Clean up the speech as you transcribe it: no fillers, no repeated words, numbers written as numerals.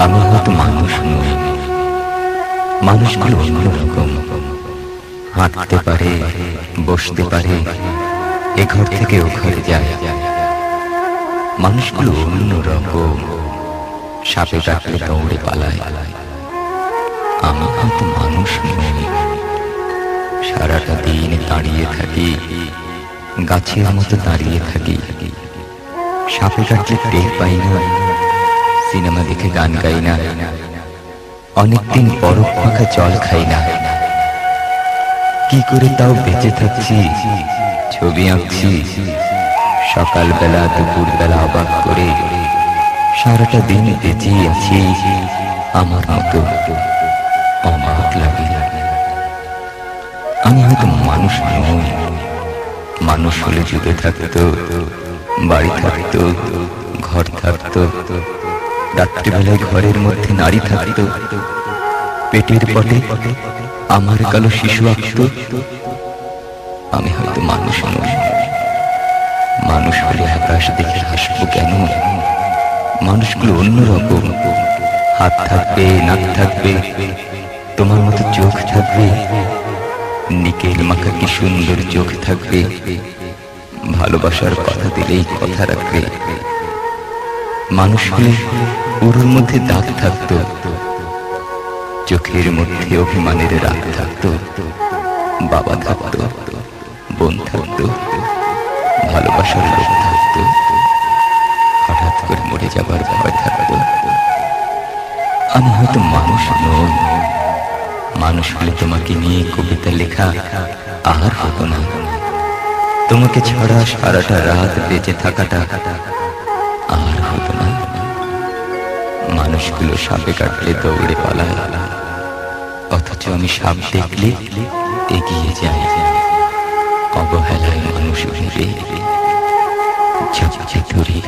আমি হয়তো মানুষ নই, মানুষগুলো অন্যরকম। হাঁটতে পারে, বসতে পারে, এ ঘর থেকে ও ঘরে যায়। মানুষগুলো অন্যরকম, সাপে কাটলে দৌড়ে পালায়। আমি হয়তো মানুষ নই, সারাটা দিন দাঁড়িয়ে থাকি, গাছের মতো দাঁড়িয়ে থাকি। সাপে কাটলে টের পাই না, সিনেমা দেখে গান গাই না, অনেকদিন বরফ মাখা জল খাই না। কি করে তাও বেঁচে থাকছি, ছবি আঁকছি সকালবেলা দুপুরবেলা অবাক করে। সারাটা দিন বেঁচেই আছি আমার মতো, অবাক লাগে। আমি হয়তো মানুষ নই, মানুষ হলে জুড়ে থাকতো, বাড়ি থাকতো, ঘর থাকতো, রাত্রিবেলায় ঘরের মধ্যে নারী থাকতো, পেটের পটে আমার কালো শিশু আঁকত। আমি হয়তো মানুষ নই, মানুষ হলে আকাশ দেখে হাসবো কেন? মানুষগুলো অন্যরকম, হাত থাকবে, নাক থাকবে, তোমার মতো চোখ থাকবে, নিকেল মাখা কি সুন্দর চোখ থাকবে, ভালোবাসার কথা দিলেই কথা রাখবে। মানুষ হলে ওর মধ্যে দাগ থাকতো, চোখের মধ্যে অভিমানের রাগ থাকতো, বাবা থাকতো, বোন থাকতো, ভালোবাসার লোক থাকতো, হঠাৎ করে মরে যাবার ভয় থাকতো। আমি হয়তো মানুষ নই, মানুষ হলে তোমাকে নিয়ে কবিতা লেখা আর হতো না। তোমাকে ছাড়া সারাটা রাত বেঁচে থাকাটা আর হতো না। মানুষগুলো সাপে কাটলে দৌড়ে পালায়, অথচ আমি সাপ দেখলে এগিয়ে যাই। অবহেলায় মানুষ ভেবে ঝাঁপিয়ে ধরি।